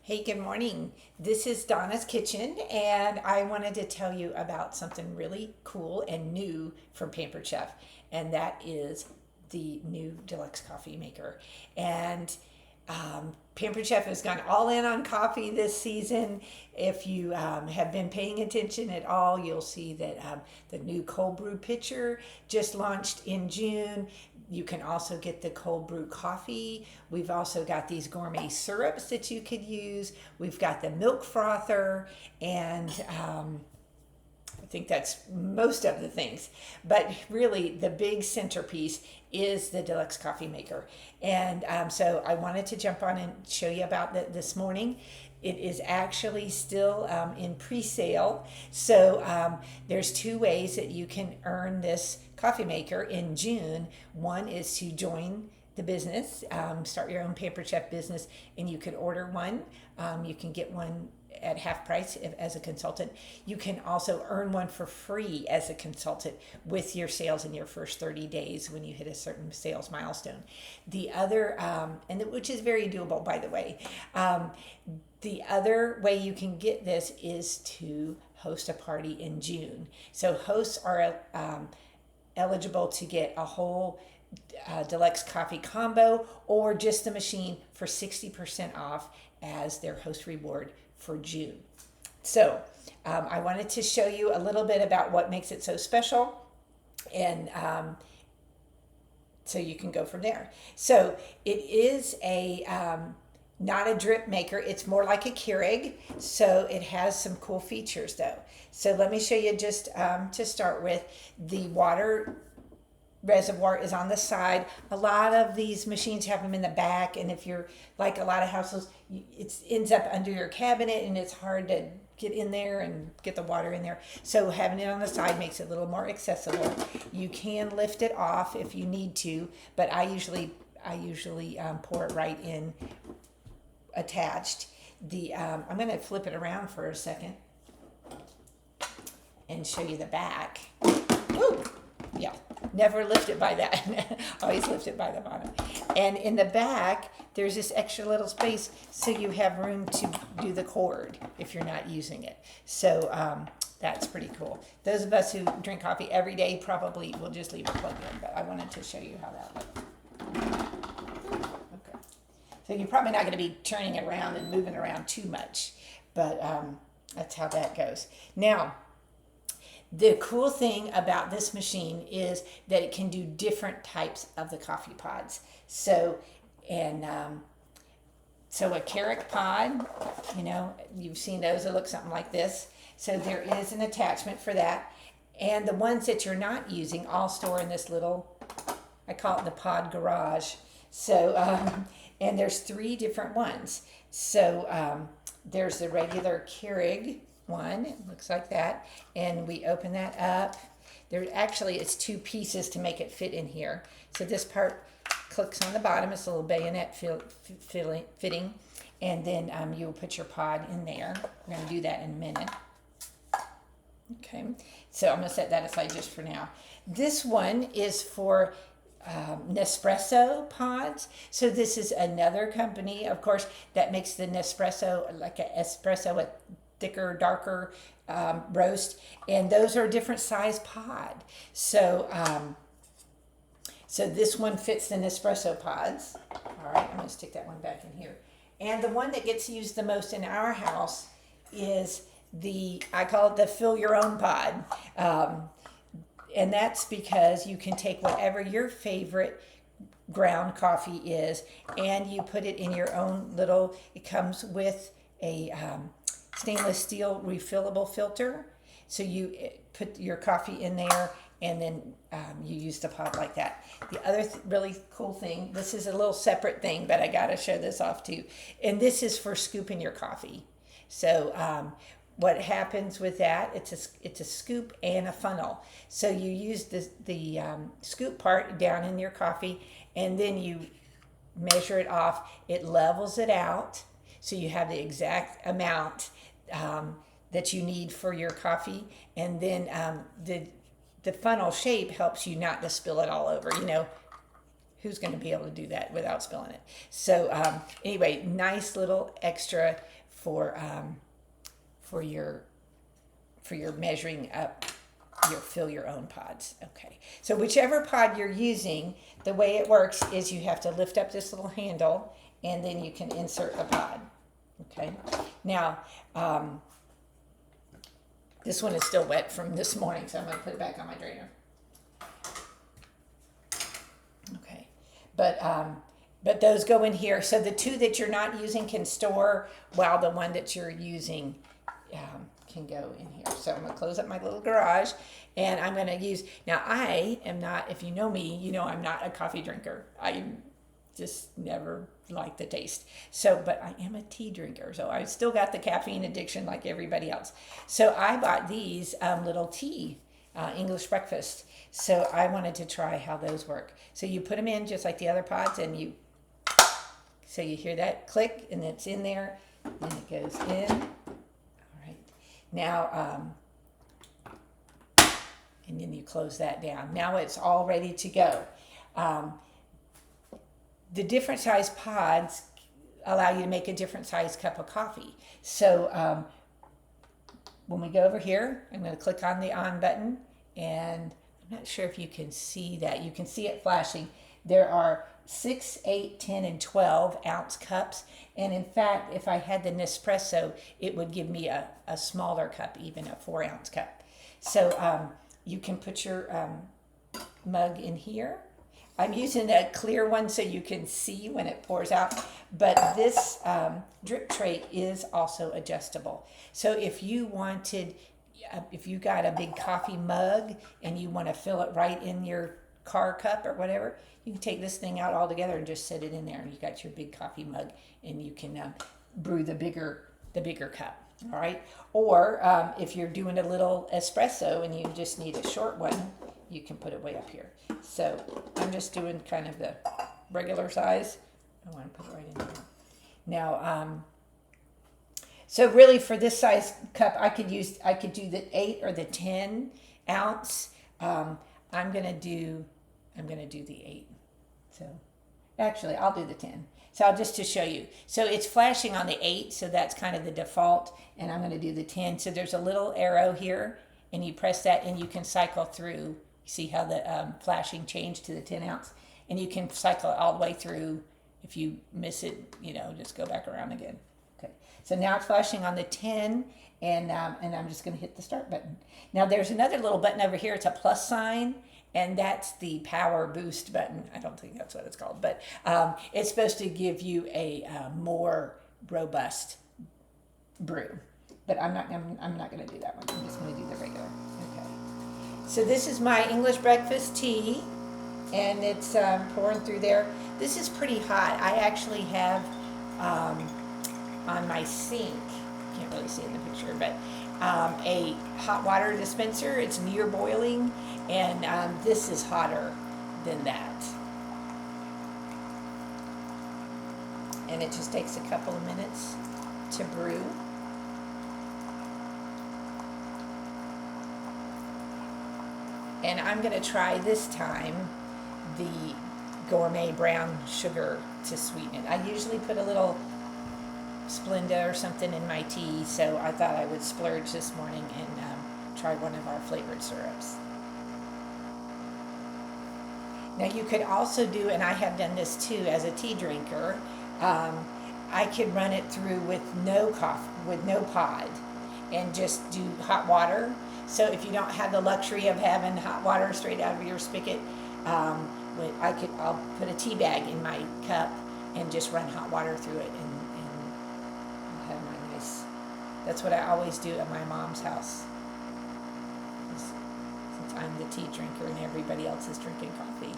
Hey, good morning. This is Donna's Kitchen, and I wanted to tell you about something really cool and new from Pampered Chef, and that is the new deluxe coffee maker. And Pampered Chef has gone all in on coffee this season. If you have been paying attention at all, you'll see that the new cold brew pitcher just launched in June. You can also get the cold brew coffee. We've also got these gourmet syrups that you could use. We've got the milk frother, and I think that's most of the things. But really, the big centerpiece is the deluxe coffee maker. And so I wanted to jump on and show you about that this morning. It is actually still in pre-sale. So there's two ways that you can earn this coffee maker in June. One is to join the business, start your own Pampered Chef business, and you can order one. You can get one at half price as a consultant. You can also earn one for free as a consultant with your sales in your first 30 days when you hit a certain sales milestone. The other, which is very doable, by the way. The other way you can get this is to host a party in June. So hosts are eligible to get a whole deluxe coffee combo or just the machine for 60% off as their host reward for June. So I wanted to show you a little bit about what makes it so special, and so you can go from there. So it is a not a drip maker. It's more like a Keurig. So it has some cool features though. So let me show you just to start with. The water reservoir is on the side. A lot of these machines have them in the back, and if you're like a lot of households, it ends up under your cabinet and it's hard to get in there and get the water in there. So having it on the side makes it a little more accessible. You can lift it off if you need to, but I usually pour it right in attached. I'm going to flip it around for a second and show you the back. Woo! Yeah, never lift it by that. Always lift it by the bottom. And in the back, there's this extra little space so you have room to do the cord if you're not using it. So that's pretty cool. Those of us who drink coffee every day probably will just leave it plugged in, but I wanted to show you how that looks. Okay. So you're probably not going to be turning it around and moving around too much, but that's how that goes. Now, the cool thing about this machine is that it can do different types of the coffee pods. So a Keurig pod, you've seen those that look something like this. So there is an attachment for that. And the ones that you're not using all store in this little, I call it the pod garage. So, and there's three different ones. So there's the regular Keurig one, it looks like that, and we open that up. It's two pieces to make it fit in here. So this part clicks on the bottom. It's a little bayonet fitting, and then you'll put your pod in there. We're going to do that in a minute. Okay, so I'm going to set that aside just for now. This one is for Nespresso pods. So this is another company, of course, that makes the Nespresso like an espresso with thicker, darker roast, and those are a different size pod. So this one fits the Nespresso pods. All right, I'm going to stick that one back in here. And the one that gets used the most in our house is I call it the fill your own pod. And that's because you can take whatever your favorite ground coffee is and you put it in your own it comes with a stainless steel refillable filter. So you put your coffee in there and then you use the pod like that. The other really cool thing, this is a little separate thing, but I got to show this off too. And this is for scooping your coffee. So what happens with that, it's a scoop and a funnel. So you use the scoop part down in your coffee, and then you measure it off. It levels it out, so you have the exact amount that you need for your coffee, and then the funnel shape helps you not to spill it all over. who's going to be able to do that without spilling it? So anyway, nice little extra for for your measuring up your fill your own pods. Okay, so whichever pod you're using, the way it works is you have to lift up this little handle and then you can insert the pod. Okay, now this one is still wet from this morning, so I'm going to put it back on my drainer. Okay, but those go in here. So the two that you're not using can store, while the one that you're using can go in here. So I'm going to close up my little garage, and I'm going to use, now I am not, if you know me, you know I'm not a coffee drinker. I just never like the taste. So, but I am a tea drinker, so I still got the caffeine addiction like everybody else. So I bought these little tea English breakfast. So I wanted to try how those work. So you put them in just like the other pods, and so you hear that click, and it's in there, and it goes in. All right. Now, and then you close that down. Now it's all ready to go. The different size pods allow you to make a different size cup of coffee. So when we go over here, I'm going to click on the on button, and I'm not sure if you can see that. You can see it flashing. There are 6, 8, 10, and 12 ounce cups. And in fact, if I had the Nespresso, it would give me a smaller cup, even a 4 ounce cup. So you can put your mug in here. I'm using a clear one so you can see when it pours out, but this drip tray is also adjustable. So if you got a big coffee mug and you want to fill it right in your car cup or whatever, you can take this thing out altogether and just set it in there, and you got your big coffee mug, and you can brew the bigger cup. All right. Or if you're doing a little espresso and you just need a short one, you can put it way up here. So I'm just doing kind of the regular size. I want to put it right in there. Now, so really for this size cup, I could do the 8 or the 10 ounce. I'm gonna do the 8. So actually, I'll do the 10. So just to show you. So it's flashing on the 8, so that's kind of the default, and I'm going to do the 10. So there's a little arrow here, and you press that, and you can cycle through. See how the flashing changed to the 10 ounce? And you can cycle all the way through. If you miss it, just go back around again. Okay. So now it's flashing on the 10, and I'm just going to hit the start button. Now there's another little button over here. It's a plus sign. And that's the power boost button. I don't think that's what it's called, but it's supposed to give you a more robust brew. But I'm not going to do that one. I'm just going to do the regular. Okay. So this is my English breakfast tea, and it's pouring through there. This is pretty hot. I actually have on my sink. Can't really see in the picture, but a hot water dispenser. It's near boiling. And this is hotter than that. And it just takes a couple of minutes to brew. And I'm going to try this time the gourmet brown sugar to sweeten it. I usually put a little Splenda or something in my tea, so I thought I would splurge this morning and try one of our flavored syrups. Now you could also do, and I have done this too as a tea drinker, I could run it through with no pod, and just do hot water. So if you don't have the luxury of having hot water straight out of your spigot, I'll put a tea bag in my cup and just run hot water through it, and I'll have my nice. That's what I always do at my mom's house. Since I'm the tea drinker and everybody else is drinking coffee.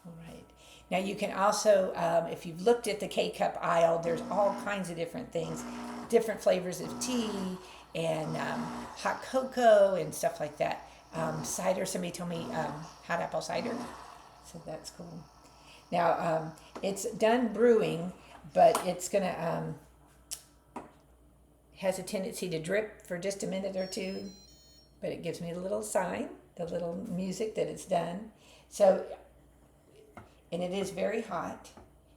All right. Now you can also, if you've looked at the K-Cup aisle, there's all kinds of different things, different flavors of tea and hot cocoa and stuff like that. Cider, somebody told me hot apple cider, so that's cool. Now it's done brewing, but it's gonna has a tendency to drip for just a minute or two, but it gives me a little sign, the little music that it's done. So and it is very hot.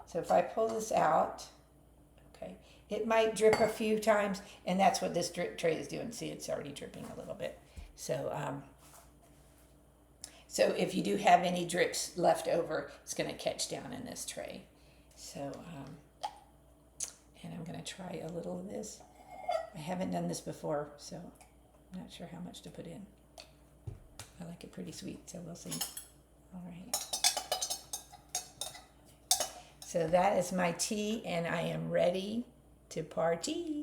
So if I pull this out, okay, it might drip a few times, and that's what this drip tray is doing. See, it's already dripping a little bit. So, so if you do have any drips left over, it's going to catch down in this tray. So, and I'm going to try a little of this. I haven't done this before, so I'm not sure how much to put in. I like it pretty sweet, so we'll see. All right. So that is my tea, and I am ready to party.